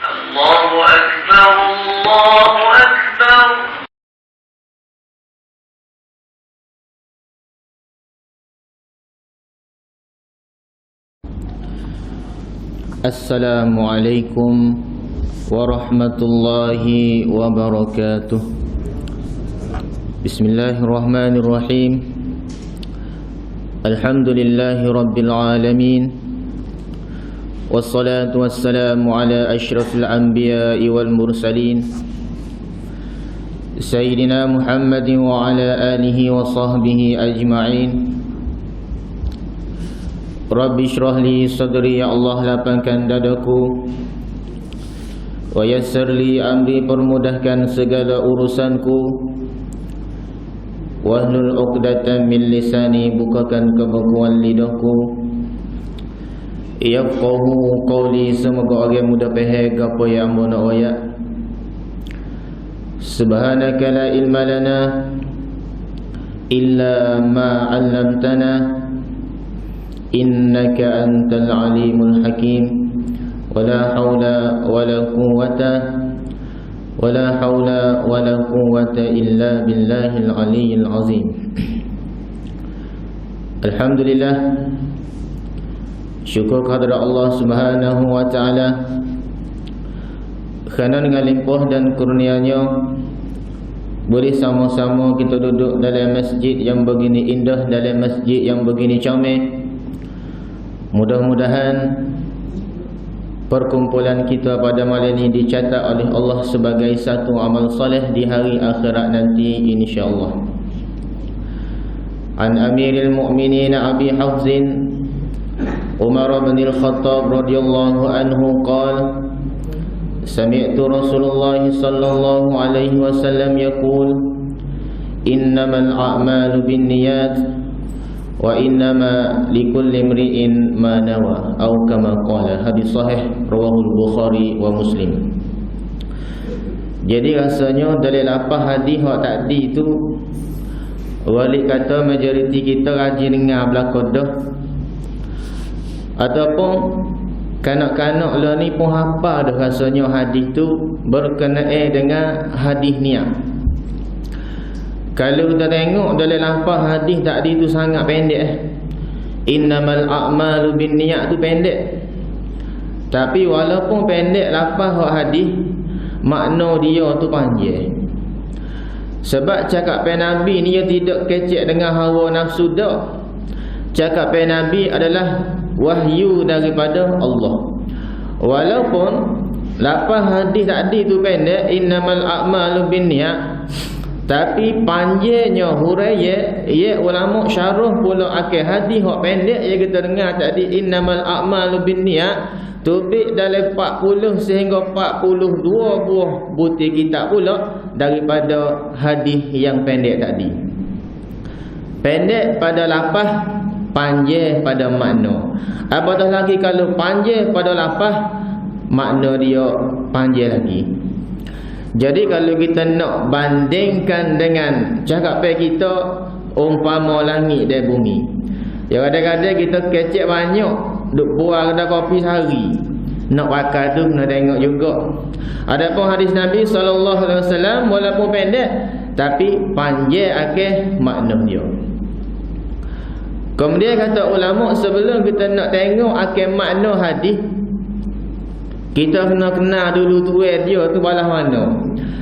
الله أكبر الله أكبر. Assalamualaikum warahmatullahi wabarakatuh. Bismillahirrahmanirrahim. Alhamdulillahi rabbil alamin. Wassalatu wassalamu ala asyrafil anbiya'i wal mursalin Sayyidina Muhammadin wa ala alihi wa sahbihi ajma'in. Rabbi syrah li sadri, ya Allah lapangkan dadaku. Wa yassir li amri, permudahkan segala urusanku. Wahlul 'uqdatam min lisani, bukakan kebekuan lidahku. Yafqahu qawli, semoga orang mudah faham apa yang aku nak ayat. Subhanaka la ilma lana illa ma 'allamtana, innaka antal alimul hakim. Wala hawla wala quwwata illa billahil aliyyil azim. Alhamdulillah, syukur kehadrat Allah Subhanahu wa taala kerana dengan limpah dan kurnia-Nya boleh sama-sama kita duduk dalam masjid yang begini indah, dalam masjid yang begini comel. Mudah-mudahan perkumpulan kita pada malam ini dicatat oleh Allah sebagai satu amal soleh di hari akhirat nanti, insya-Allah. An Amiril Mu'minin Abi Hafzin Umar bin Al-Khattab radhiyallahu anhu qala sami'tu Rasulullah sallallahu alaihi wasallam yaqul innamal a'malu binniyat wa innama likulli imri'in ma nawa, atau kama qala. Hadis sahih rawahul Bukhari wa Muslim. Jadi rasanya dalil apa hadis hak tadi tu, wali kata majoriti kita rajin dengar belakang dah, ataupun kanak-kanak lah ni pun hafal dah rasanya hadis tu berkenaan dengan hadis niat. Kalau kita tengok dalam lafaz hadis tadi tu sangat pendek. Innamal a'malu binniyat tu pendek. Tapi walaupun pendek lafaz hadis, makna dia tu panjang. Sebab cakap Nabi ni dia tidak kecek dengan hawa nafsu dah. Cakap Nabi adalah wahyu daripada Allah. Walaupun lafaz hadis tadi tu pendek, innamal a'malu binniyat, tapi panjangnya huraian ya ulama syarah pula akhir hadis hak pendek yang kita dengar tadi, innamal a'malu binniyat, tubik dalam 40 sehingga 42 buah butir kitab pula daripada hadis yang pendek tadi. Pendek pada lafaz, panjang pada makna. Apatah lagi kalau panjang pada lafaz, makna dia panjang lagi. Jadi kalau kita nak bandingkan dengan cakap kita umpama langit dan bumi, ya kadang-kadang kita kecek banyak duk buang kedai kopi sehari, nak pakai tu nak tengok juga. Adapun hadis Nabi SAW walaupun pendek tapi panjang akhir makna dia. Kemudian kata ulama, sebelum kita nak tengok akhir makna hadis, kita kena kenal dulu tuai dia tu balas mana.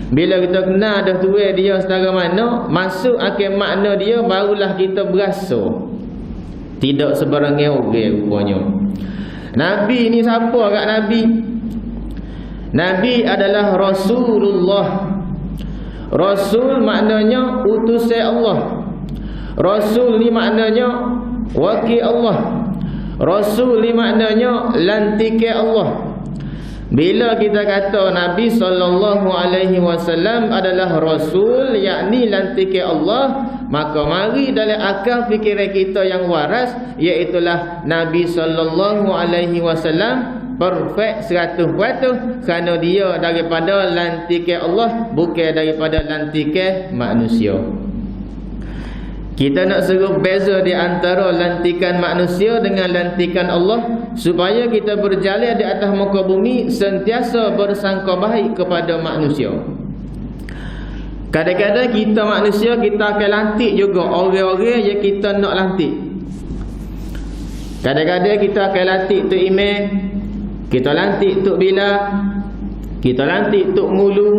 Bila kita kenal dah tuai dia setara mana, masuk akhir makna dia, barulah kita berasa. Tidak sebarangnya orang rupanya. Nabi ni siapa kat Nabi? Nabi adalah Rasulullah. Rasul maknanya utusan Allah. Rasul ni maknanya wakil Allah. Rasul ni maknanya lantikan Allah. Bila kita kata Nabi SAW adalah Rasul, yakni lantikan Allah, maka mari dalam akal fikiran kita yang waras, iaitulah Nabi SAW perfect 100% kerana dia daripada lantikan Allah, bukan daripada lantikan manusia. Kita nak suruh beza di antara lantikan manusia dengan lantikan Allah, supaya kita berjalan di atas muka bumi sentiasa bersangka baik kepada manusia. Kadang-kadang kita manusia, kita akan lantik juga orang-orang yang kita nak lantik. Kadang-kadang kita akan lantik Tok Imam, kita lantik Tok Bilal, kita lantik Tok Ngulu,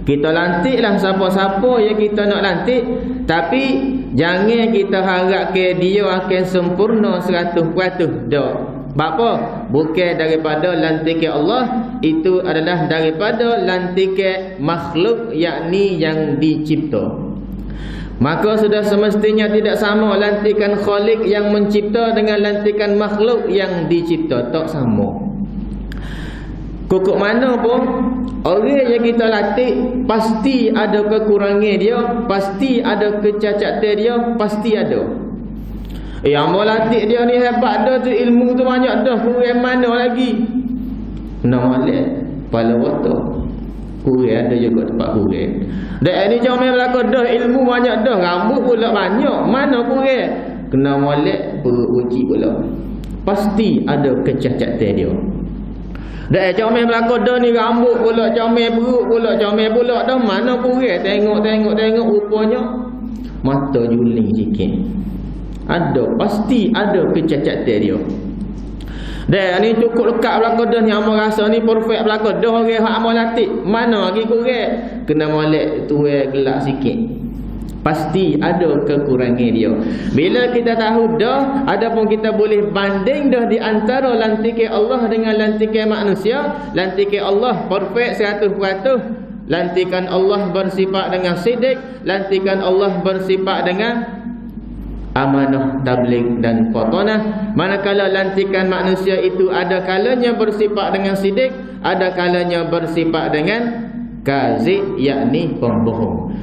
kita lantiklah siapa-siapa yang kita nak lantik. Tapi jangan kita harapkan dia akan sempurna 100%. Dak. Apa? Bukan daripada lantikan Allah, itu adalah daripada lantikan makhluk, yakni yang dicipta. Maka sudah semestinya tidak sama lantikan Khalik yang mencipta dengan lantikan makhluk yang dicipta. Tak sama. Kukuk mana pun orang yang kita latih pasti ada kekurangan dia, pasti ada kecacatan dia, pasti ada. Yang mau latih dia ni hebat dah tu, ilmu tu banyak dah, kurang mana lagi? Nak molek kepala otak, kurang ada juga tempat kurang. Dak ni jangan belaka dah, ilmu banyak dah, rambut pula banyak, mana kurang? Kena molek perut uji pula. Pasti ada kecacatan dia. Dah comel belaka dah ni, rambut pula comel, perut pula comel pula dah, mana kurang? Tengok rupanya mata juling sikit. Ada, pasti ada kecacatan dia. Dah ni cukup lekat belaka dah ni, hang rasa ni perfect belaka dah orang hak amal latih. Mana lagi kurang? Kena molek tuai gelak sikit. Pasti ada kekurangan dia. Bila kita tahu dah, adapun kita boleh banding dah di antara lantikan Allah dengan lantikan manusia. Lantikan Allah perfect 100%. Lantikan Allah bersifat dengan sidik. Lantikan Allah bersifat dengan amanah, tabligh dan fatanah. Manakala lantikan manusia itu ada kalanya bersifat dengan sidik, ada kalanya bersifat dengan kazib, yakni pembohong.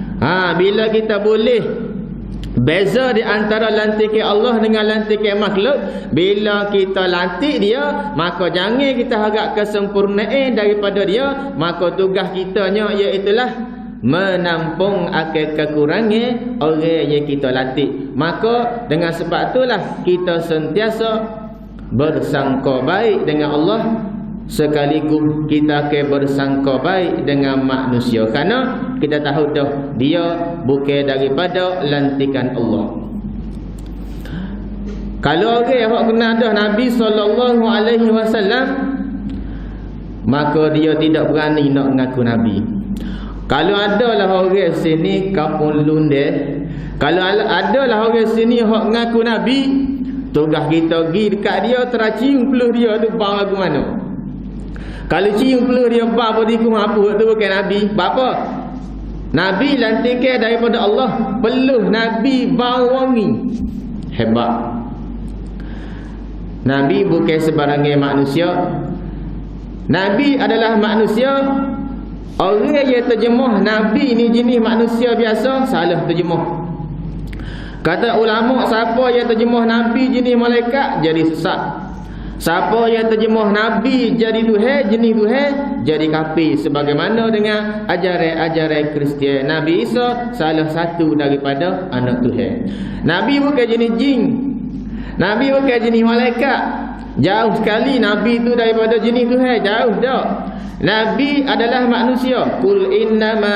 Bila kita boleh beza di antara lantikan Allah dengan lantikan makhluk, bila kita lantik dia, maka jangan kita harap kesempurnaan daripada dia. Maka tugas kitanya iaitulah menampung akan kekurangan orang yang kita latih. Maka dengan sebab itulah kita sentiasa bersangka baik dengan Allah, sekaligus kita akan bersangka baik dengan manusia, kerana kita tahu dah dia bukan daripada lantikan Allah. Kalau orang yang kenal dah Nabi SAW, maka dia tidak berani nak mengaku Nabi. Kalau adalah orang sini kampung Lunde, kalau adalah orang sini hak mengaku Nabi, tugas kita pergi dekat dia, teracium peluh dia tu bang lagu mana. Kalau cium peluh dia bang bodi ku apa tu bukan Nabi. Apa? Nabi lantikan daripada Allah, peluh Nabi bau wangi. Hebat. Nabi bukan sebarangan manusia. Nabi adalah manusia. Orang yang terjemah Nabi ni jenis manusia biasa, salah terjemah. Kata ulama, siapa yang terjemah Nabi jenis malaikat, jadi sesat. Siapa yang terjemah Nabi jadi Tuhan, jenis Tuhan, jadi kafir. Sebagaimana dengan ajaran-ajaran Kristian. Nabi Isa salah satu daripada anak Tuhan. Nabi bukan jenis jin, Nabi bukan jenis malaikat. Jauh sekali Nabi tu daripada jenis Tuhan, jauh dah. Nabi adalah manusia. Qul innama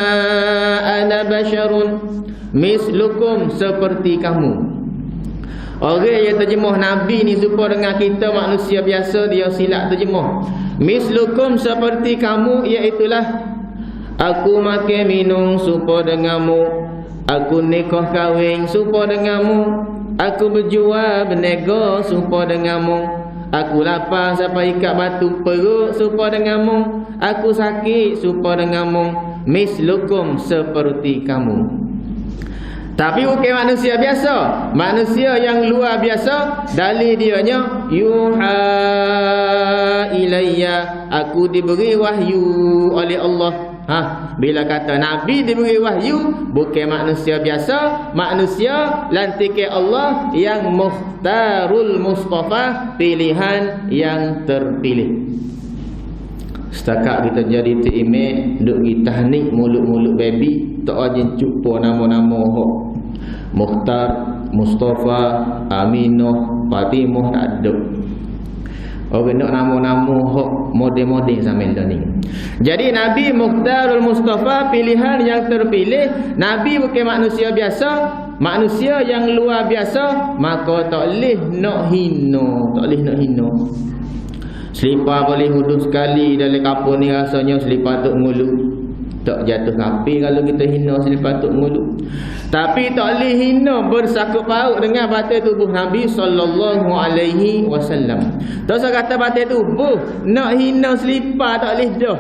ana basyarun mislukum, seperti kamu. Orang yang terjemah Nabi ni serupa dengan kita manusia biasa, dia silap terjemah. Mislukum, seperti kamu, iaitulah aku makan minum serupa denganmu, aku nikah kahwin serupa denganmu, aku berjual berniaga serupa denganmu, aku lapar sampai ikat batu perut serupa denganmu, aku sakit serupa denganmu. Mislukum, seperti kamu. Tapi bukan manusia biasa. Manusia yang luar biasa, dalil dianya yuha ilayya, aku diberi wahyu oleh Allah. Bila kata Nabi diberi wahyu, bukan manusia biasa, manusia lantikan Allah yang mukhtarul mustafa, pilihan yang terpilih. Setakat kita jadi timik, duk kita tahnik mulut-mulut baby, tak aja jumpa nama-nama hok Mukhtar, Mustafa, Aminah, Fatimah tak ada. Orang nak nama-nama hok model-model zaman dah ni. Jadi Nabi Mukhtarul Mustafa, pilihan yang terpilih. Nabi bukan manusia biasa, manusia yang luar biasa, maka tak boleh nak hina, tak boleh nak hina. Selipar boleh hudud sekali dalam kapur ni rasanya selipar tuk ngulu. Tak jatuh kapi kalau kita hina selipar tuk ngulu. Tapi tak boleh hina bersakut paut dengan batin tubuh Nabi sallallahu alaihi wasallam. Tak usah kata batin tubuh, nak hina selipar tak boleh dah.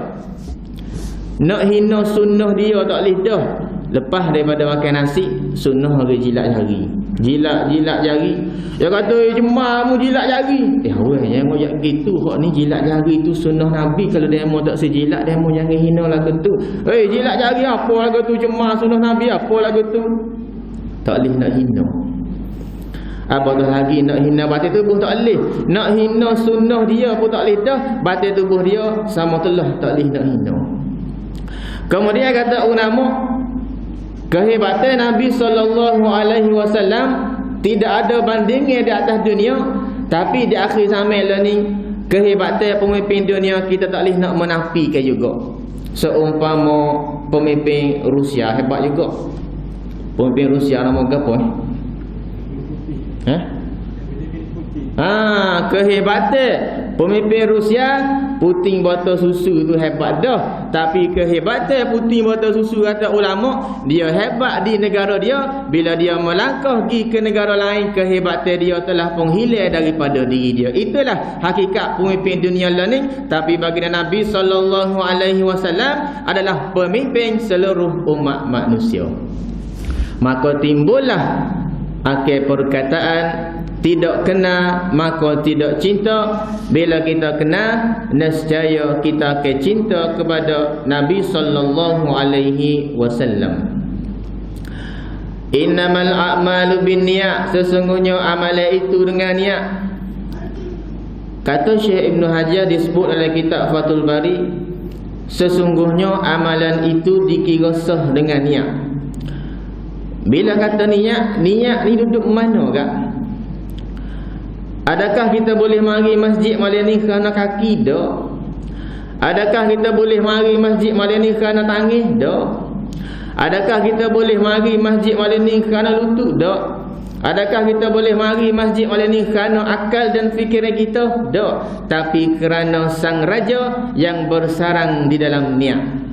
Nak hina sunnah dia tak boleh dah. Lepas daripada makan nasi, sunnah orang jilat jari. Jilat jari. Dia kata, jemaah mu jilat jari. Awak jangan ngoyak gitu. Hak ni jilat jari tu sunnah Nabi. Kalau dia mau tak sejilat, dia mau jangan hina lagu tu. Jilat jari apa lagu tu? Jemaah sunnah Nabi apa lagu tu? Tak boleh nak hina. Apatah lagi nak hina batin tubuh tak boleh. Nak hina sunnah dia pun tak boleh dah. Batin tubuh dia sama telah tak boleh nak hina. Kemudian kata ulama, kehebatan Nabi sallallahu alaihi wasallam tidak ada bandingnya di atas dunia. Tapi di akhir zaman lah ni, kehebatan pemimpin dunia kita tak boleh nak menafikan juga. Seumpama pemimpin Rusia hebat juga. Pemimpin Rusia nama apa? Kehebatan pemimpin Rusia, puting botol susu tu hebat dah. Tapi kehebatan puting botol susu kata ulama, dia hebat di negara dia. Bila dia melangkah pergi ke negara lain, kehebatan dia telah penghilang daripada diri dia. Itulah hakikat pemimpin dunia ni. Tapi baginda Nabi sallallahu alaihi wasallam adalah pemimpin seluruh umat manusia. Maka timbullah akhir perkataan, tidak kena maka tidak cinta. Bila kita kena, nescaya kita akan cinta kepada Nabi sallallahu alaihi wasallam. Innamal a'malu binniyat, sesungguhnya amalan itu dengan niat. Kata Syekh Ibn Hajar disebut dalam kitab Fathul Bari, sesungguhnya amalan itu dikira sah dengan niat. Bila kata niat, niat ni duduk mana kak? Adakah kita boleh mari masjid malam ni kerana kaki? Tak. Adakah kita boleh mari masjid malam ni kerana tangis? Tak. Adakah kita boleh mari masjid malam ni kerana lutut? Tak. Adakah kita boleh mari masjid malam ni kerana akal dan fikiran kita? Tak. Tapi kerana sang raja yang bersarang di dalam niat.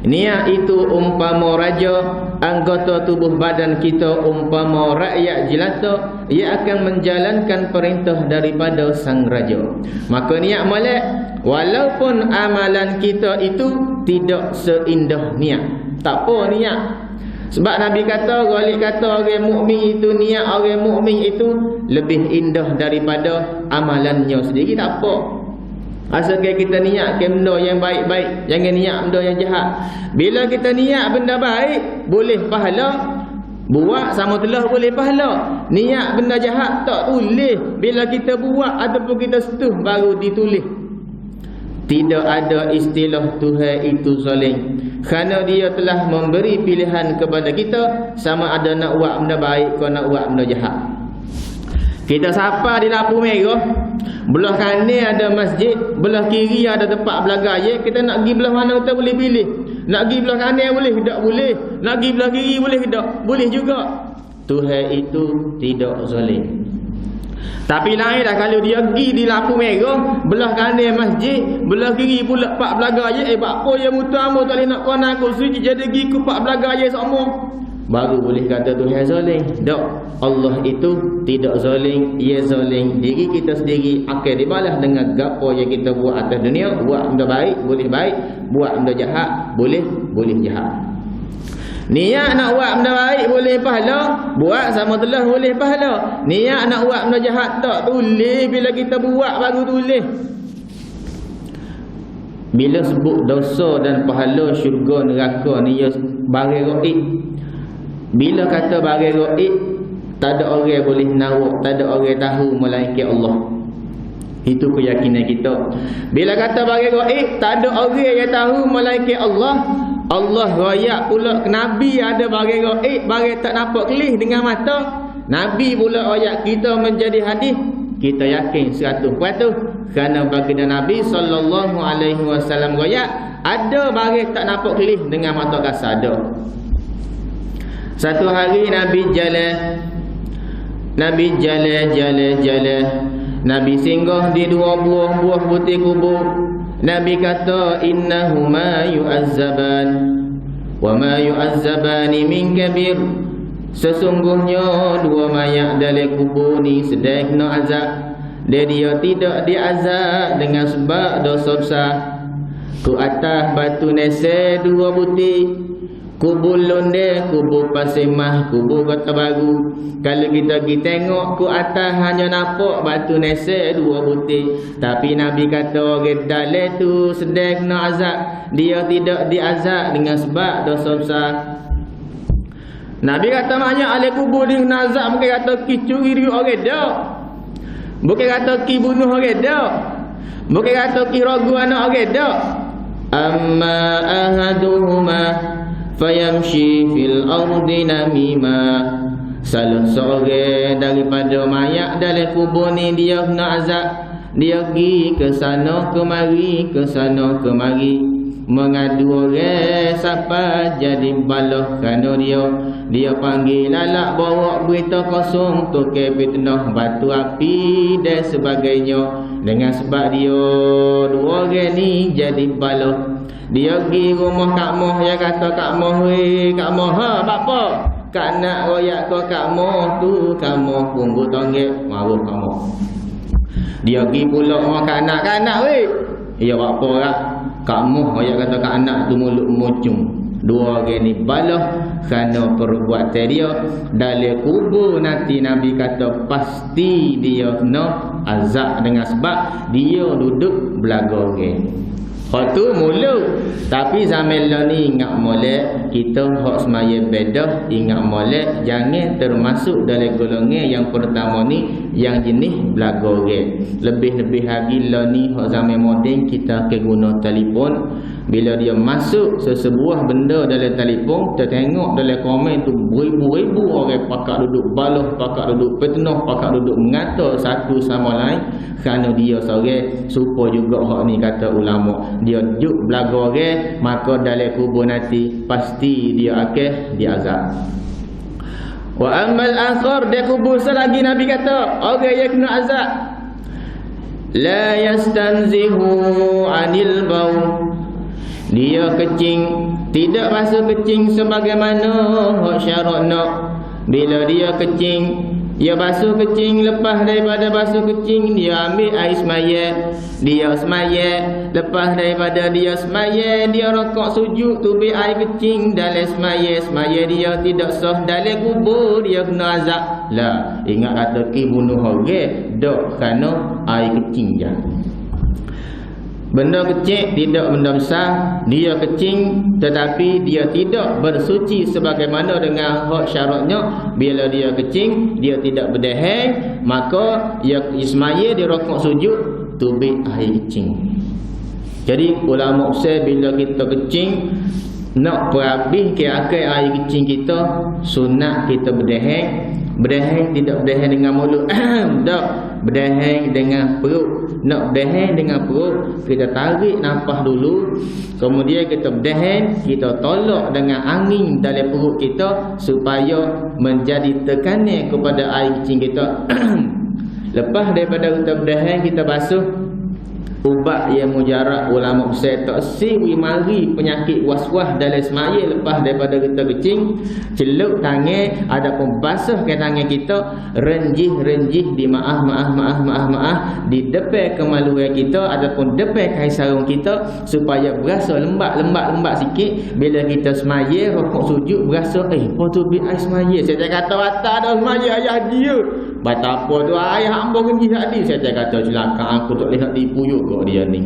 Niat itu umpama raja, anggota tubuh badan kita umpama rakyat jelata, ia akan menjalankan perintah daripada sang raja. Maka niat molek, walaupun amalan kita itu tidak seindah niat. Tak apa niat. Sebab Nabi kata, Ghalib kata orang mukmin itu, niat orang mukmin itu lebih indah daripada amalannya sendiri. Tak apa. Asalkan kita niat ke benda yang baik-baik, jangan niat benda yang jahat. Bila kita niat benda baik, boleh pahala. Buat sama telah boleh pahala. Niat benda jahat tak boleh. Bila kita buat ataupun kita setuh baru ditulis. Tidak ada istilah Tuhan itu zalim, kerana dia telah memberi pilihan kepada kita, sama ada nak buat benda baik atau nak buat benda jahat. Kita sapa di lampu merah, belah kanan ada masjid, belah kiri ada tempat belaga. Kita nak pergi belah mana kita boleh pilih. Nak pergi belah kanan boleh, tak boleh. Nak pergi belah kiri boleh, tak boleh juga. Tuhan itu tidak zalim. Tapi lain dah kalau dia pergi di lampu merah, belah kanan masjid, belah kiri pula pak belaga apa yang mutamu tak boleh nak kau nak suci jadi pergi ke pak belaga semua. Baru boleh kata Tuhan zalim. Tak. Allah itu tidak zalim, ia zalim diri kita sendiri, akan dibalas dengan gapo yang kita buat atas dunia. Buat benda baik boleh baik, buat benda jahat boleh jahat. Niat nak buat benda baik boleh pahala, buat sama telah boleh pahala. Niat nak buat benda jahat tak tulis, bila kita buat baru tulis. Bila sebut dosa dan pahala, syurga neraka ni ya barang gaib. Bila kata barang gaib, tak ada orang boleh nawak, tak ada orang tahu melainkan Allah. Itu keyakinan kita. Bila kata barang gaib, tak ada orang yang tahu melainkan Allah. Allah royak pula Nabi ada bagi gaib, bagi tak nampak kelih dengan mata. Nabi pula royak kita menjadi hadis. Kita yakin 100%. Kerana baginda Nabi SAW royak ada bagi tak nampak kelih dengan mata kasar ada. Satu hari Nabi jalan. Nabi singgah di 2 buah putih kubur. Nabi kata innahuma yu'azzaban wa ma yu'azzabani min kabir. Sesungguhnya 2 mayat dalam kubur ni sedang kena azab. Dia tidak diazab dengan sebab dosa besar. Ku atas batu nese 2 putih, kubur londe, kubur pasir mah, kubur kota baru. Kalau kita pergi tengok ku atas hanya nampak batu nese 2 putih. Tapi Nabi kata orang dalam tu sedang kena azab. Dia tidak diazab dengan sebab dosa besar. Nabi kata banyak ahli kubur dia kena azab. Bukan kata ki curi duit orang dak. Bukan kata ki bunuh orang dak. Bukan kata ki ragu anak orang dak. Amma ahaduhuma fayamshi fil ardi namima. Salah seorang daripada mayat dalam kubur ni dia kena azab. Dia pergi ke sana kemari, ke sana kemari, mengadu orang siapa jadi balah. Kerana dia panggil lalak bawa berita kosong tu ke fitnah batu api dan sebagainya. Dengan sebab dia 2 orang ni jadi balah. Dia pergi rumah Kak Moh. Dia kata Kak Moh, Kak Moh, apa? Kak nak royak kau Kak Moh tu. Kak Moh punggu tonggek, marah Kak Moh. Dia pergi pula rumah Kak nak weh. Ya apa lah. Kak Moh royak kata Kak nak tu mulut mucung. 2 orang ni balah kerana perbuatan dia. Dalam kubur nanti Nabi kata pasti dia kena azab dengan sebab dia duduk belaga orang. Hak tu mula. Tapi zaman lah ni ingat molek. Kita hak semaya bedah. Ingat molek. Jangan termasuk dalam golongan yang pertama ni, yang jenis belaga orang. Lebih-lebih lagi lah ni hak zaman moden kita ke guna telefon. Bila dia masuk sesebuah benda dalam telefon, kita tengok dalam komen tu beribu-ribu orang pakak duduk balah, pakak duduk fitnah, pakak duduk mengata satu sama lain. Kerana dia seorang supaya juga hak ni kata ulama. Dia duduk belaga orang, maka dalam kubur nanti pasti dia akan diazab. Wa amal akhar, dia kubur selagi Nabi kata orang yang kena azab, la yastanzihu anil baul. Dia kecing, tidak basuh kecing sebagaimana hak syarat nak. Bila dia kecing, dia basuh kecing, lepas daripada basuh kecing dia ambil air semaya. Dia semaya, lepas daripada dia semaya, dia rokok sujud tubik air kecing dalam semaya. Semaya dia tidak sah dalam kubur, dia kena azab. Lah, ingat kata ki bunuh orang, dok kerana air kecing je. Benda kecil tidak benda besar. Dia kecing tetapi dia tidak bersuci sebagaimana dengan hak syaratnya. Bila dia kecing, dia tidak berdahil, maka ia ismaya dia rokok sujud tubik air kecing. Jadi ulama usai bila kita kecing nak berhabis ke akhir air kecing kita, sunat kita berdahil. Berdahil tidak berdahil dengan mulut. Tak, berdahil dengan perut. Nak berdahil dengan perut, kita tarik nafas dulu. Kemudian kita berdahil, kita tolak dengan angin dalam perut kita supaya menjadi tekanan kepada air kecing kita. Lepas daripada kita berdahil, kita basuh. Ubat yang mujarab ulama besar tak siwi mari penyakit was-was dalam semaya. Lepas daripada kita kecing, celup tangan, adapun basuh ke tangan kita, renjih di maaf di depan kemaluan kita adapun depan kain sarung kita supaya berasa lembat sikit. Bila kita semaya rokok sujud berasa apa tu air semaya. Saya kata watak dah semaya ayah dia. Bata apa tu ayah hamba renjih tadi. Saya kata celaka aku tak lihat tipu juga dia ni.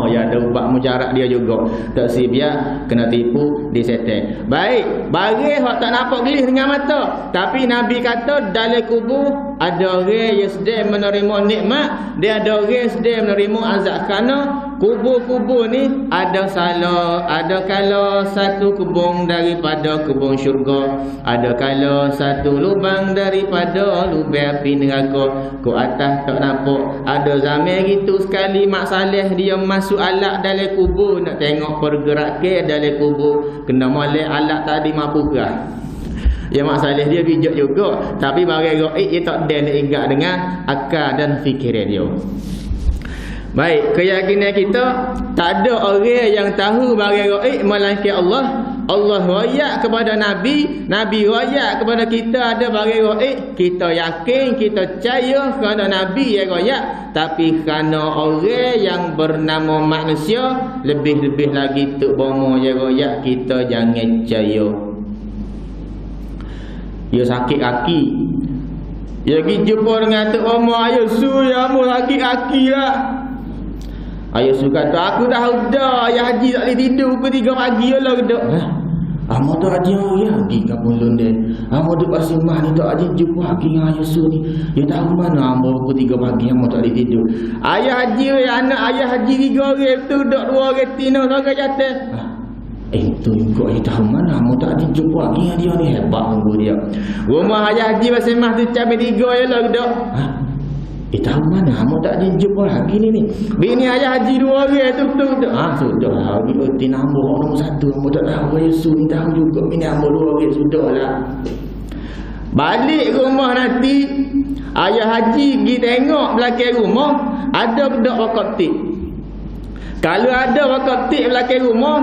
Ya ada ubat mujarab dia juga. Tak si biar kena tipu di setan. Baik, bagi hak tak nampak gelis dengan mata. Tapi Nabi kata dalam kubur ada orang yang sedang menerima nikmat, dia ada orang yang sedang menerima azab. Kerana kubur-kubur ni ada salah, ada kala satu kebun daripada kebun syurga, ada kala satu lubang daripada lubang api neraka. Ku atas tak nampak. Ada zaman gitu sekali Mak Saleh dia masuk alat dalam kubur, nak tengok pergerakan dalam kubur, kena molek alat tadi mampu gerah. Ya Mak Saleh dia bijak juga, tapi barang gaib dia tak ada nak ingat dengan akal dan fikiran dia. Baik, keyakinan kita tak ada orang yang tahu barang gaib melainkan Allah. Allah royak kepada Nabi, Nabi royak kepada kita ada barang gaib. Kita yakin, kita percaya kerana Nabi yang royak. Tapi kerana orang yang bernama manusia, lebih-lebih lagi tok bomo yang royak, kita jangan percaya. Dia sakit kaki, dia pergi jumpa dengan tok bomo, ayo su ya mu sakit kaki lah. Ayah suka kata, aku dah udah, ayah haji tak boleh tidur pukul 3 pagi lah dah. Amo tu haji ya pergi kampung London. Amo duk pasir mah ni tak haji jumpa lagi dengan ayah su ni. Dia tahu mana amo pukul 3 pagi amo tak boleh tidur. Ayah haji anak ayah haji 3 orang tu duk 2 orang tino sangat jatuh. Itu juga dia tahu mana amo tak haji jumpa lagi dengan dia ni, hebat tunggu dia. Rumah ayah haji pasir mah tu cabai 3 je lah dah. Tahu mana amo tak jumpa lagi ni. Bini ayah haji 2 orang tu betul. Sudahlah bini tin amo nombor 1 amo tak tahu Yesus ni tahu juga bini amo 2 orang sudahlah. Balik rumah nanti ayah haji pergi tengok belakang rumah ada budak wakaf tik. Kalau ada wakaf tik belakang rumah,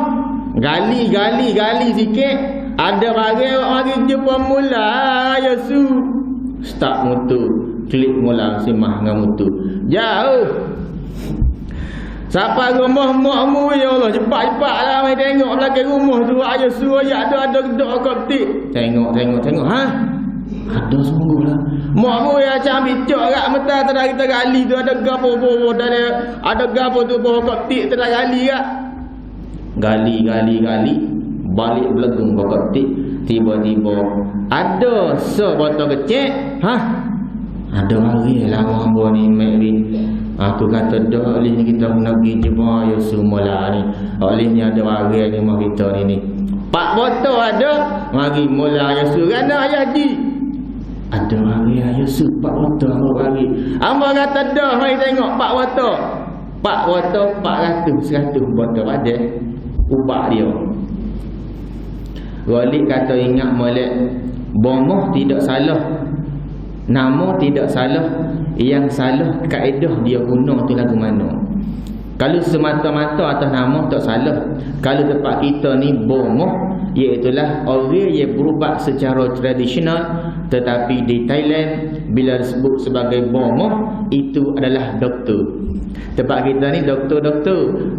gali sikit, ada barang mari jumpa mula Yesus. Start motor, klik mula simah dengan motor. Jauh. Sampai rumah makmu ya Allah, cepat-cepatlah mai tengok belakang rumah tu ayah suruh ada gedok koptik. Tengok. Ada sungguhlah. Makmu ya macam bicok kat mata tadi kita gali tu ada gapo ada gapo tu bawah koptik tadi gali kat. Gali. Balik belagung koptik. Tiba-tiba ada sebotol kecil. Ada hari lah hamba ni Mary. Aku kata dah oleh ni kita nak pergi jemaah ya semula ni. Oleh ni ada hari ni mah kita ni. 4 botol ada. Mari mula ya surana ayah haji. Ada hari ya su 4 botol hamba bagi. Hamba kata dah mari tengok 4 botol. 4 botol 100 botol ada. Ubah dia. Walik kata ingat molek bomoh tidak salah, nama tidak salah, yang salah kaedah dia guna tu lagu mana. Kalau semata-mata atas nama tak salah. Kalau tempat kita ni bomoh, iaitulah orang yang berubat secara tradisional, tetapi di Thailand bila disebut sebagai bomoh itu adalah doktor. Tempat kita ni doktor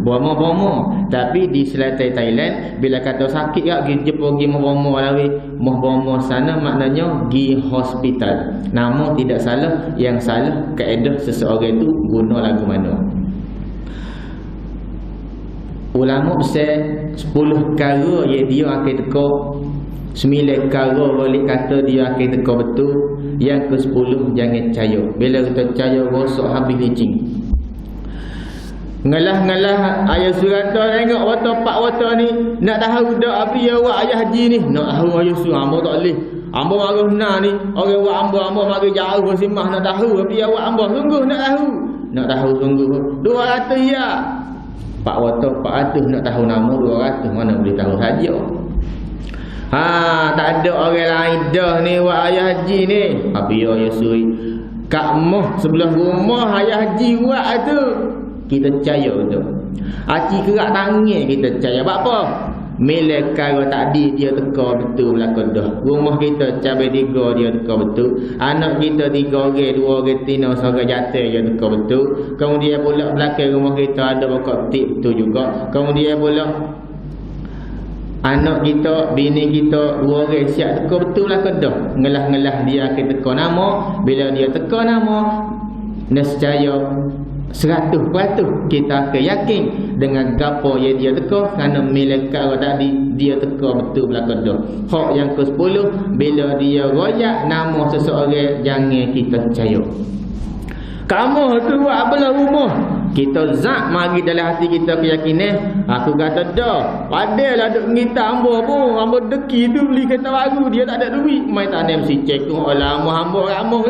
bomoh. Tapi di selatan Thailand bila kata sakit kat pergi bomoh lagi. Bomoh sana maknanya pergi hospital. Nama tidak salah, yang salah kaedah seseorang itu guna lagu mana. Ulama besar 10 perkara yang dia akan teka, 9 perkara boleh kata dia akan teka betul, yang ke-10 jangan percaya. Bila kita percaya rosak habis licin. Ngalah ayah surata tengok watak 4 watak ni, nak tahu dak apa ya awak ayah haji ni, nak tahu ayah surah hamba tak boleh. Hamba marah benar ni, orang buat hamba mari jauh bersimah nak tahu apa ya awak hamba sungguh nak tahu sungguh 200 ya. 4 watak 400 nak tahu nama 200 mana boleh tahu saja. Tak ada orang lain dah ni buat ayah haji ni. Apa ya Yesus kat moh sebelah rumah ayah haji buat tu. Kita percaya tu. Haji kerak tangan kita percaya. Sebab apa? Malaikat tadi dia teka betul belakang dah. Rumah kita cabai 3 dia teka betul. Anak kita 3 orang, 2 orang tino, 1 orang jatuh dia teka betul. Kemudian pula belakang rumah kita ada bakal tip betul juga. Kemudian pula anak kita, bini kita 2 orang siap teka betul belakang dah. Ngelah dia akan teka nama. Bila dia teka nama, nescaya 100% kita akan yakin dengan gapo yang dia teka, kerana malaikat tadi dia teka betul belakang dah. Hak yang ke-10, bila dia royak nama seseorang, jangan kita percaya. Kamu tu buat belah rumah, Kita zat mari dalam hati kita keyakinan. Aku kata dah, padalah duk ngita hamba pun. Hamba deki tu beli kereta baru, dia tak ada duit. Mai tak ada mesti cek tu. Lama hamba ramah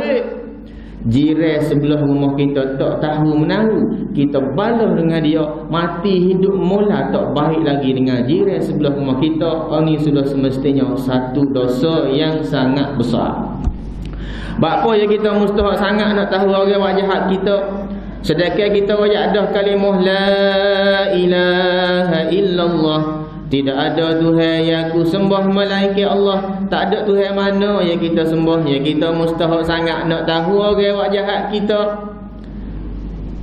jiran sebelah rumah kita tak tahu menahu, kita balas dengan dia, mati hidup mula tak baik lagi dengan jiran sebelah rumah kita. Ini sudah semestinya satu dosa yang sangat besar. Apa yang kita mustahak sangat nak tahu orang wajah kita. Sedangkan kita wajah ada kalimah la ilaha illallah, tidak ada Tuhan yang aku sembah melainkan Allah. Tak ada Tuhan mana yang kita sembah. Yang kita mustahak sangat nak tahu orang wak jahat kita.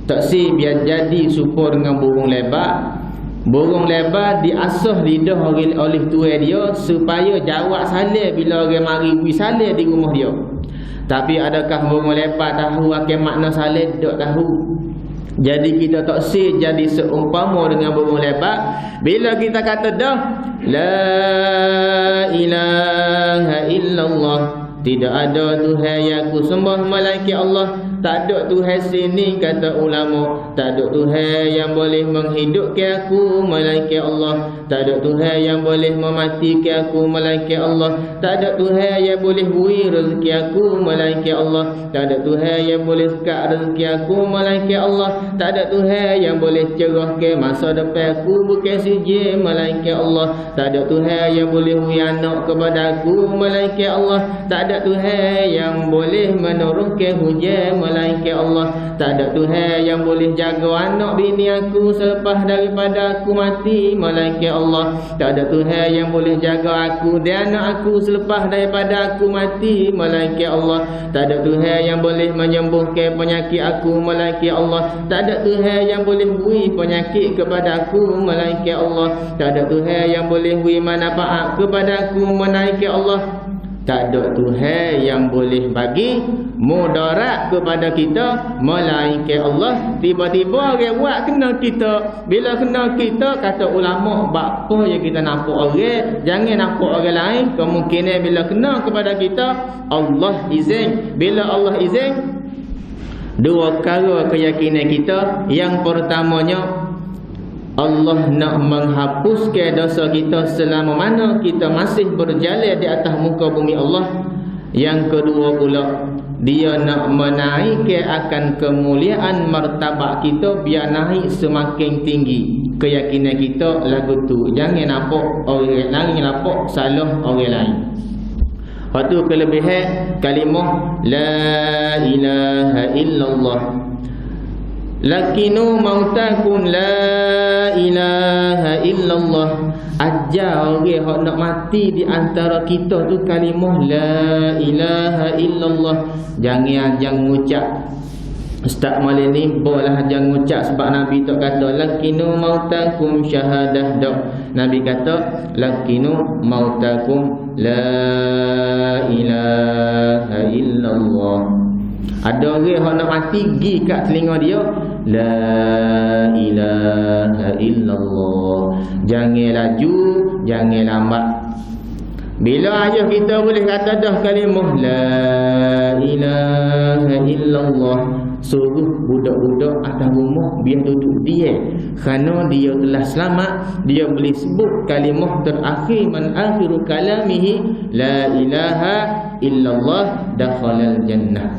Tak si biar jadi serupa dengan burung lebar. Burung lebar diasah lidah oleh Tuhan dia supaya jawab salih bila orang mari bui salih di rumah dia. Tapi adakah burung lebar tahu akan makna salih? Tak tahu. Jadi kita tak si jadi seumpama dengan burung lebar. Bila kita kata dah la ilaha illallah, tidak ada Tuhan yang aku sembah melainkan Allah. Tak ada Tuhan sini kata ulama. Tak ada Tuhan yang boleh menghidupkan aku melainkan Allah. Tak ada Tuhan yang boleh mematikan aku melainkan Allah. Tak ada Tuhan yang boleh beri rezeki aku melainkan Allah. Tak ada Tuhan yang boleh sekat rezeki aku melainkan Allah. Tak ada Tuhan yang boleh cerahkan masa depan aku bukan siji melainkan Allah. Tak ada Tuhan yang boleh beri anak kepada aku melainkan Allah. Tak ada Tuhan yang boleh menurunkan hujan melainkan Allah. Tak ada Tuhan yang boleh jaga anak bini aku selepas daripada aku mati melainkan Allah. Tak ada Tuhan yang boleh jaga aku dan anak aku selepas daripada aku mati melainkan Allah. Tak ada Tuhan yang boleh menyembuhkan penyakit aku melainkan Allah. Tak ada Tuhan yang boleh beri penyakit kepada aku melainkan Allah. Tak ada Tuhan yang boleh beri manfaat kepada aku melainkan Allah. Tak ada Tuhan yang boleh bagi mudarat kepada kita melainkan Allah. Tiba-tiba orang buat kena kita. Bila kena kita, kata ulama, apa yang kita nampak orang, jangan nampak orang lain. Kemungkinan bila kena kepada kita, Allah izin. Bila Allah izin, dua perkara keyakinan kita. Yang pertamanya, Allah nak menghapuskan dosa kita selama mana kita masih berjalan di atas muka bumi Allah. Yang kedua pula, dia nak menaikkan akan kemuliaan martabat kita biar naik semakin tinggi. Keyakinan kita lagu tu. Jangan nampak orang lain nampak salah orang lain. Lepas tu kelebihan kalimah la ilaha illallah. Lakinu mautakum la ilaha illallah. Ajar orang yang nak mati di antara kita tu kalimah la ilaha illallah. Jangan ngucap. Ustaz malam ni boleh jangan ngucap sebab Nabi tak kata lakinu mautakum syahadah dak. Nabi kata lakinu mautakum la ilaha illallah. Ada orang yang nak mati pergi kat telinga dia la ilaha illallah. Jangan laju, jangan lambat. Bila ayah kita boleh kata dah kalimah la ilaha illallah, suruh budak-budak atas rumah biar duduk dia. Kerana dia telah selamat, dia boleh sebut kalimah terakhir man akhiru kalamihi la ilaha illallah dakhalal jannah.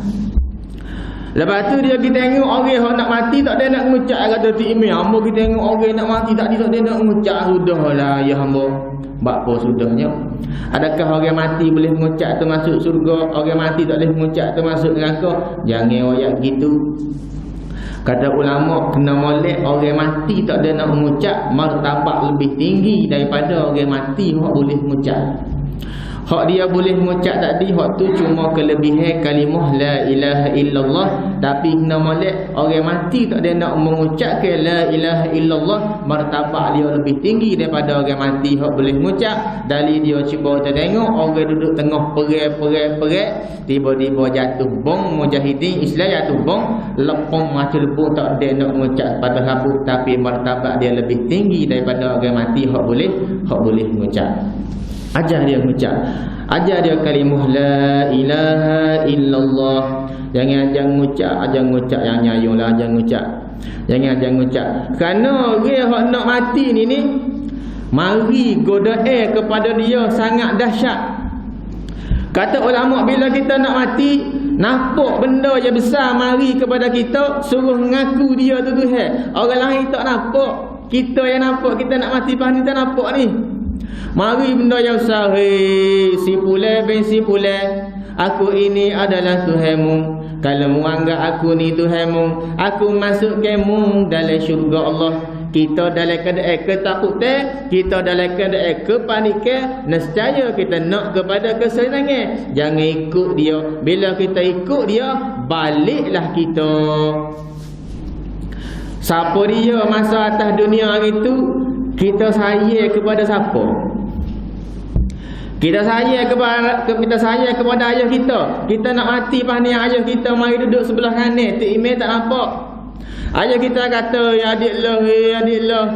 Lepas tu dia kita tengok orang yang nak mati tak ada nak mengucap kata tu imam. Hamba kita tengok orang nak mati tak ada nak mengucap. Sudahlah ya hamba. Apa sudahnya? Adakah orang mati boleh mengucap termasuk surga? Orang mati tak boleh mengucap termasuk neraka? Jangan ayat gitu. Kata ulama kena molek orang mati tak ada nak mengucap martabat lebih tinggi daripada orang mati yang boleh mengucap. Hak dia boleh mengucap tadi, hak tu cuma kelebihan kalimah la ilaha illallah. Tapi kena molek orang mati tak ada nak mengucapkan la ilaha illallah, martabat dia lebih tinggi daripada orang mati hak boleh mengucap. Dari dia cuba kita tengok orang duduk tengah perang, tiba-tiba jatuh bom mujahidin Islam jatuh bom, lepong macam lepung tak ada nak mengucap pada habuk, tapi martabat dia lebih tinggi daripada orang mati hak boleh mengucap. Ajar dia mengucap, ajar dia kalimah la ilaha illallah. Jangan ngucap yang nyayung lah, jangan ngucap. Kerana orang hak nak mati ni mari godaan kepada dia sangat dahsyat. Kata ulama, bila kita nak mati, nampak benda yang besar mari kepada kita, suruh mengaku dia tu Tuhan. Orang lain tak nampak, kita yang nampak. Kita nak mati pas ni tak nampak ni. Mari benda yang besar. Si pulai, aku ini adalah Tuhanmu. Kalau mu anggap aku ni Tuhanmu, aku masukkanmu dalam syurga Allah. Kita dalam keadaan ketakutan, kita dalam keadaan kepanikan, nescaya kita nak kepada kesenangan. Jangan ikut dia. Bila kita ikut dia, baliklah kita. Siapa dia masa atas dunia hari tu, kita sayang kepada siapa? Kita sayang kepada ayah kita. Kita nak mati pas ni, ayah kita mari duduk sebelah kanan, Tok Imam tak nampak. Ayah kita kata, ya adik lah,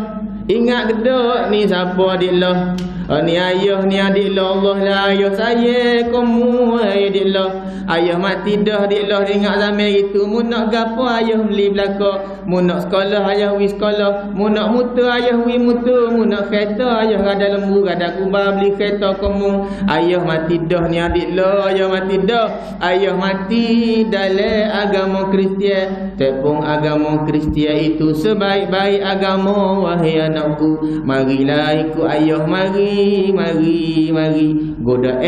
ingat kedok ni siapa adik lah? Ni ayah, ni adik lah, Allah lah ayah saya kamu adik lah. Ayah mati dah adik lah. Ingat zaman itu, mu nak gapo ayah beli belaka, mu nak sekolah ayah wi sekolah, mu nak mutu ayah wi mutu, mu nak kereta ayah ada lembu ada kubar beli kereta kamu. Ayah mati dah ni adik lah, ayah mati dah. Ayah mati dalam agama Kristian. Tepung agama Kristian itu sebaik-baik agama. Wahai anakku, marilah ikut ayah, mari goda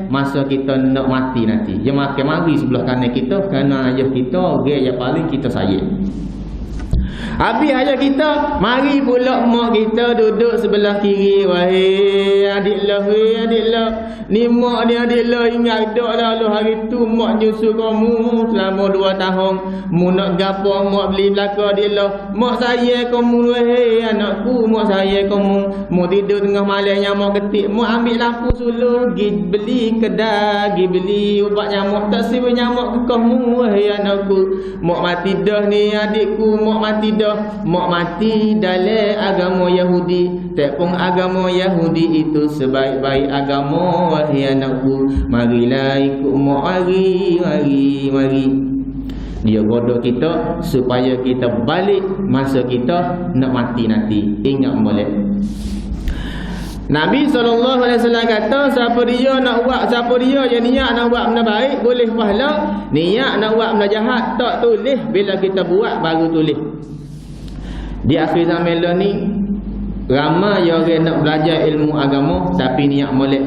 masa kita nak mati nanti. Dia makan mari sebelah kanan kita, kerana ayah kita orang yang paling kita sayang. Habis ayah kita, mari pula mak kita duduk sebelah kiri. Wahai adik lah, ni mak ni adik lah, ingat dak lah lu hari tu mak nyusu kamu selama 2 tahun. Mu nak gapo mak beli belaka adik lah. Mak sayang kamu wahai anakku, mak sayang kamu. Mu tidur tengah malam nyamuk ketik, mak ambil lampu suluh, gi beli kedai, gi beli ubat nyamuk, tak siapa nyamuk ke kamu wahai anakku. Mak mati dah ni adikku, mak mati dah. Mak mati dalam agama Yahudi. Tepung agama Yahudi itu sebaik-baik agama. Wahai anakku, marilah ikut mak, mari. Dia godok kita supaya kita balik masa kita nak mati nanti. Ingat boleh. Nabi SAW kata, siapa dia yang niat nak buat benda baik boleh pahala, niat nak buat benda jahat tak tulis. Bila kita buat baru tulis. Di akhir zaman lah ni, ramai orang nak belajar ilmu agama tapi niat molek.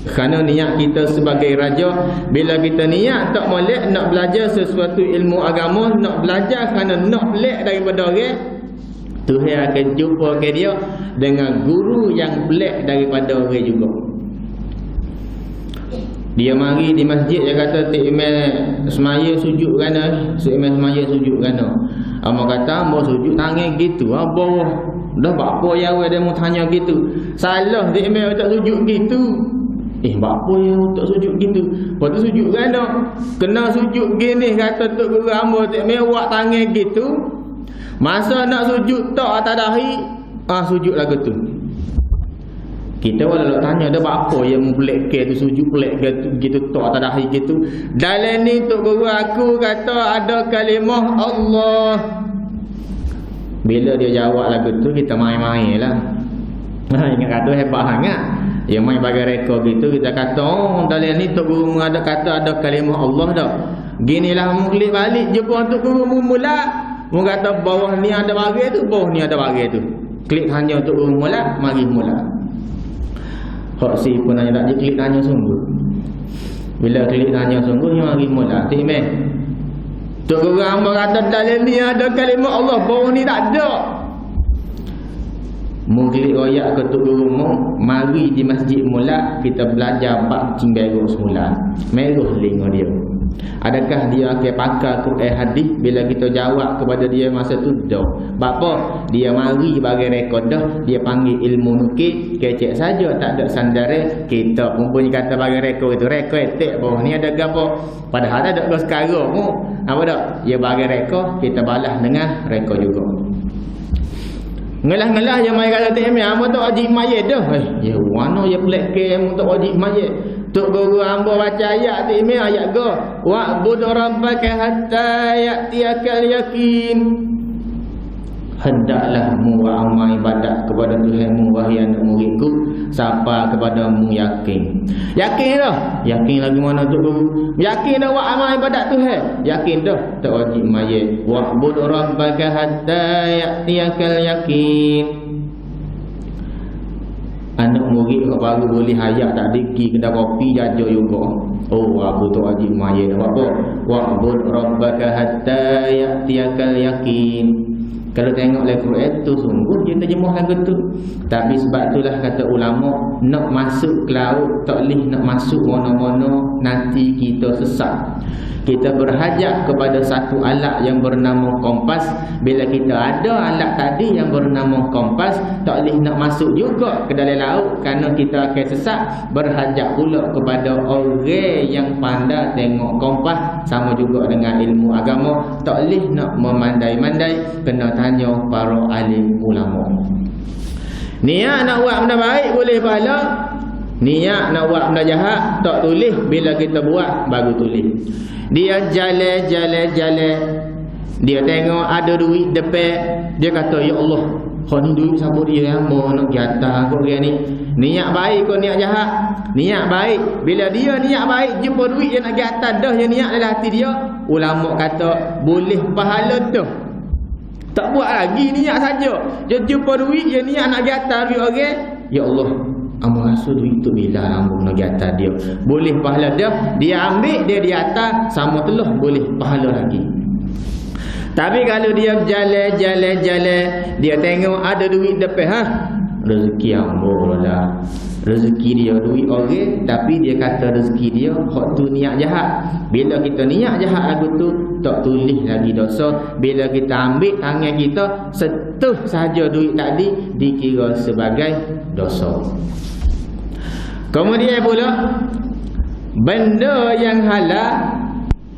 Kerana niat kita sebagai raja, bila kita niat tak molek nak belajar sesuatu ilmu agama, nak belajar kerana nak pelik daripada orang, Tuhan akan jumpa ke dia dengan guru yang pelik daripada orang juga. Dia mari di masjid, dia kata Tok Imam semaya sujud kerana, Tok Imam semaya sujud kerana. Amak kata mau sujud tangan gitu, bawah. Dah apa yang dia mau tanya gitu. Salah Tok Imam tak sujud gitu. Apa yang tak sujud gitu? Lepas tu sujud kerana kena sujud gini, kata Tok Guru hamba Tok Imam buat tangan gitu. Masa nak sujud tak atas dahi, sujud lagu tu. Kita walau tanya dah apa yang mempelik ke tu, sujud pelik ke gitu tak atas dahi gitu. Dalam ni Tok Guru aku kata ada kalimah Allah. Bila dia jawab lagu tu, kita main-main lah. Ingat kata hebat sangat. Dia main bagi rekod gitu, kita kata dalam ni Tok Guru ada kata ada kalimah Allah dah. Ginilah mu klik balik jumpa Tok Guru mula. Mu kata bawah ni ada bagi tu, bawah ni ada bagi tu. Klik hanya Tok Guru mula, mari mula. Hak si pun nanya tak, dia klik tanya sungguh. Bila klik tanya sungguh, dia mari mula. Tik meh. Tok Guru hamba kata dalam ni ada kalimah Allah, bawah ni tak ada. Mungkin royak ke Tok Guru mu, mari di masjid mula kita belajar bab cingberuk semula. Merah lingo dia. Adakah dia akan pakai Quran hadis bila kita jawab kepada dia masa tu? Dah. Bapa dia mari bagi rekod dah, dia panggil ilmu nukil, kecek saja tak ada sandaran. Kita pun punya kata bagi rekod itu, rekod etik bawah ni ada gapo. Padahal ada gas sekarang mu. Apa dak? Dia bagi rekod, kita balas dengan rekod juga. Ngelah-ngelah yang mai kata tak ambil hamba tak wajib mayat dah. Ya mana ya pelak ke hamba tak wajib mayat. Tok guru hamba baca ayat tak ambil ayat go. Wa'bud rabbaka hatta ya'tiyakal yakin. Hendaklah mu beramal ibadat kepada Tuhanmu wahai anak muridku sampai kepadamu yakin. Yakin dah? Yakin lagi mana tu guru? Yakin dah buat amal ibadat Tuhan? Yakin dah tak wajib mayat. Wa'bud rabbaka hatta ya'tiyakal yakin. Anak murid kau baru boleh hayat tak pergi kedai kopi jaja juga. Oh, aku tak wajib mayat. Apa? Wa'bud rabbaka hatta ya'tiyakal yakin. Kalau tengok dalam Quran tu sungguh dia terjemah lagu tu. Tapi sebab itulah kata ulama, nak masuk ke laut tak boleh nak masuk mana-mana nanti kita sesat. Kita berhajat kepada satu alat yang bernama kompas. Bila kita ada alat tadi yang bernama kompas, tak boleh nak masuk juga ke dalam laut kerana kita akan sesat. Berhajat pula kepada orang yang pandai tengok kompas, sama juga dengan ilmu agama. Tak boleh nak memandai-mandai, kena tanya para alim ulama. Niat nak buat benda baik boleh pahala. Niat nak buat benda jahat tak tulis, bila kita buat baru tulis. Dia jalan. Dia tengok ada duit depan, dia kata ya Allah, kau ni duit siapa dia hamba nak jatah kau dia ni. Niat baik kau niat jahat. Niat baik, bila dia niat baik jumpa duit dia nak jatah dah dia niat dalam hati dia, ulama kata boleh pahala tu. Tak buat lagi niat saja. Dia jumpa duit dia niat nak jatah duit orang, ya Allah, amba rasa duit tu bila amba nak atas dia. Boleh pahala dia. Dia ambil dia di atas sama telah boleh pahala lagi. Tapi kalau dia jalan, dia tengok ada duit depan, rezeki amba lah. Rezeki dia duit orang, tapi dia kata rezeki dia hak tu niat jahat. Bila kita niat jahat lagu tu tak tulis lagi dosa. Bila kita ambil tangan kita sentuh saja duit tadi dikira sebagai dosa. Kemudian pula benda yang halal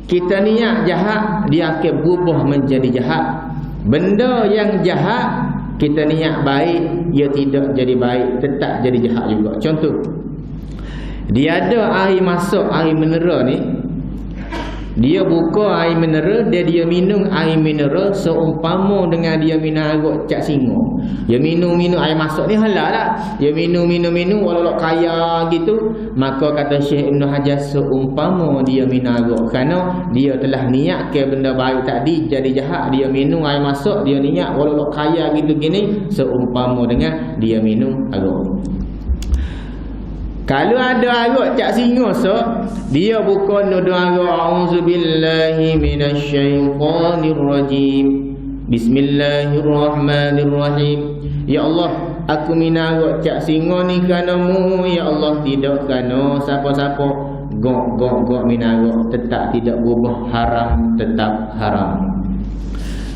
kita niat jahat dia akan berubah menjadi jahat. Benda yang jahat kita niat baik ia tidak jadi baik, tetap jadi jahat juga. Contoh, dia ada air masuk air mineral ni, dia buka air mineral, dia minum air mineral seumpama dengan dia minum air cak singa. Dia minum air masuk ni halal lah. Dia minum walau kaya gitu, maka kata Syekh Ibn Hajar seumpama dia minum air, kerana dia telah niat ke benda baik tadi jadi jahat. Dia minum air masuk, dia niat walau kaya gitu gini, seumpama dengan dia minum air. Kalau ada arak cak singa dia bukan nuduh arak auzubillahi minasyaitonir rajim. Bismillahirrahmanirrahim. Ya Allah, aku minum arak cak singa ni kerana-Mu, ya Allah, tidak kerana siapa-siapa. Gok minum arak tetap tidak berubah haram, tetap haram.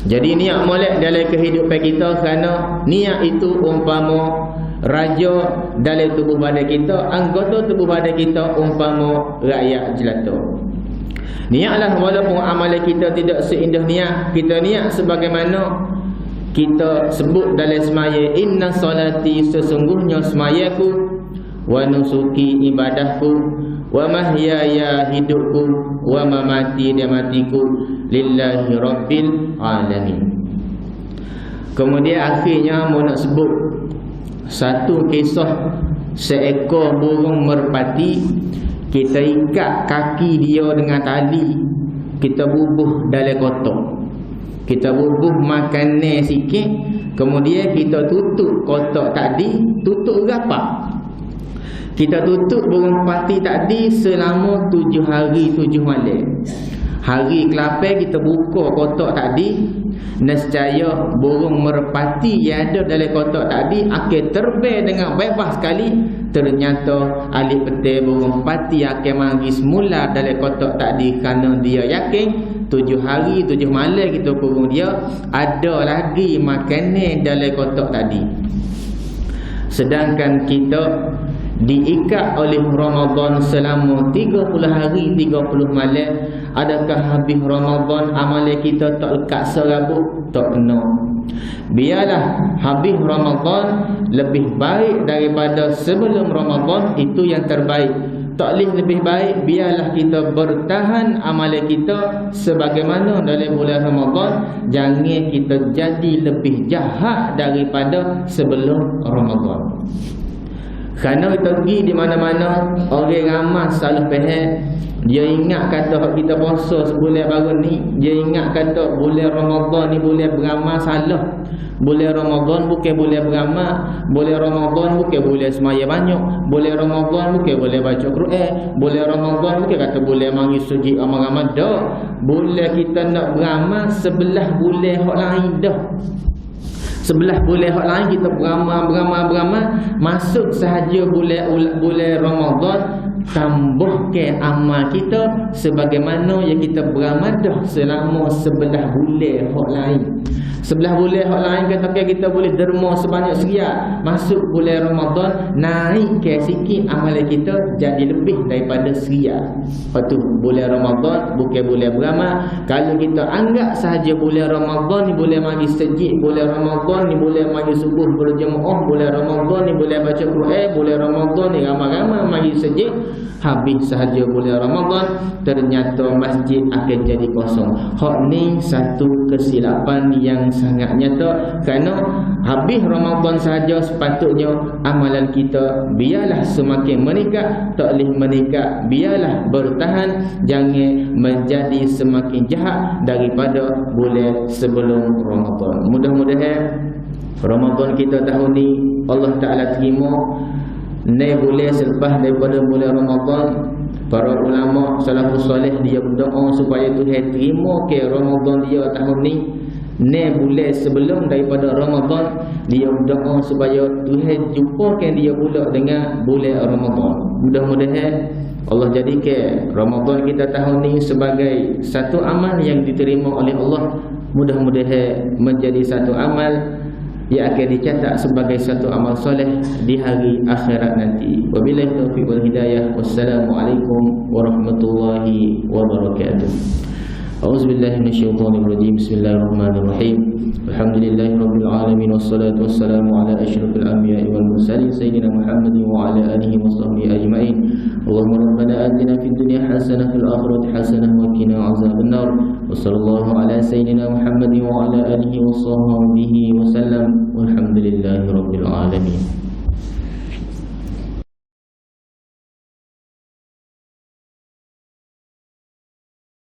Jadi niat molek dalam kehidupan kita kerana niat itu umpama raja dalam tubuh badan kita, anggota tubuh badan kita umpama rakyat jelata. Niatlah walaupun amalan kita tidak seindah niat, kita niat sebagaimana kita sebut dalam semaya, inna salati, sesungguhnya semayaku, wa nusuki, ibadahku, wa mahyaya, hidupku, wa mamati, dan matiku, lillahi rabbil alamin. Kemudian akhirnya mau nak sebut satu kisah seekor burung merpati. Kita ikat kaki dia dengan tali, kita bubuh dalam kotak, kita bubuh makanan sikit, kemudian kita tutup kotak tadi. Tutup rapat. Kita tutup burung merpati tadi selama 7 hari 7 malam. Hari ke-8 kita buka kotak tadi, nescaya burung merpati yang ada dalam kotak tadi akan terbang dengan bebas sekali. Ternyata ahli petai burung merpati akan mari semula dalam kotak tadi kerana dia yakin 7 hari 7 malam kita kurung dia, ada lagi makanan dalam kotak tadi. Sedangkan kita diikat oleh Ramadan selama 30 hari 30 malam. Adakah habis Ramadan amalan kita tak lekat serabut? Tak kena. Biarlah habis Ramadan lebih baik daripada sebelum Ramadan, itu yang terbaik. Tak boleh lebih baik. Biarlah kita bertahan amalan kita sebagaimana dalam bulan Ramadan. Jangan kita jadi lebih jahat daripada sebelum Ramadan. Kerana kita pergi di mana-mana, orang ramai salah faham. Dia ingat kata kita puasa sebulan baru ni, dia ingat kata bulan Ramadan ni bulan beramal, salah. Bulan Ramadan bukan bulan beramal, bulan Ramadan bukan bulan semaya banyak, bulan Ramadan bukan bulan baca Quran, bulan Ramadan bukan kata bulan mari sujud amal-amal dah. Bulan kita nak beramal sebelah bulan hak lain dah. Sebelah bulan hak lain kita beramal, masuk sahaja bulan Ramadan, tambahkan amal kita sebagaimana yang kita beramal dah selama sebelah bulan hak lain. Sebelah bulan hak lain katakan kita boleh derma sebanyak sekian, masuk bulan Ramadan naikkan sikit amalan kita jadi lebih daripada sekian. Lepas tu bulan Ramadan bukan bulan beramal. Kalau kita anggap sahaja bulan Ramadan ni bulan mari sejid, bulan Ramadan ni bulan mari subuh berjemaah, bulan Ramadan ni bulan baca Quran, bulan Ramadan ni ramai-ramai mari sejid, habis sahaja bulan Ramadan ternyata masjid akan jadi kosong. Hak ni satu kesilapan yang sangat nyata. Kerana habis Ramadan sahaja sepatutnya amalan kita biarlah semakin meningkat, tak boleh meningkat, biarlah bertahan, jangan menjadi semakin jahat daripada bulan sebelum Ramadan. Mudah-mudahan Ramadan kita tahun ni Allah Ta'ala terima. Ni boleh selepas daripada bulan Ramadan, para ulama salafus soleh dia berdoa supaya Tuhan terima ke Ramadan dia tahun ni. Ni bulan sebelum daripada Ramadan dia berdoa supaya Tuhan jumpakan dia pula dengan bulan Ramadan. Mudah-mudahan Allah jadikan Ramadan kita tahun ni sebagai satu amal yang diterima oleh Allah. Mudah-mudahan menjadi satu amal yang akan dicatat sebagai satu amal soleh di hari akhirat nanti. Wabillahi taufiq wal hidayah. Wassalamualaikum warahmatullahi wabarakatuh. A'udzubillahi minasyaitonir rajim. Bismillahirrahmanirrahim. Alhamdulillahi rabbil alamin, wassalatu wassalamu ala asyrafil anbiya'i wal mursalin sayyidina Muhammadin wa ala alihi wa sahbihi ajma'in. Allahumma rabbana atina fid dunya hasanah fil akhirati hasanah wa qina azabannar. Wa sallallahu ala sayyidina Muhammadin wa ala alihi wa sahbihi wa sallam. Walhamdulillahi rabbil alamin.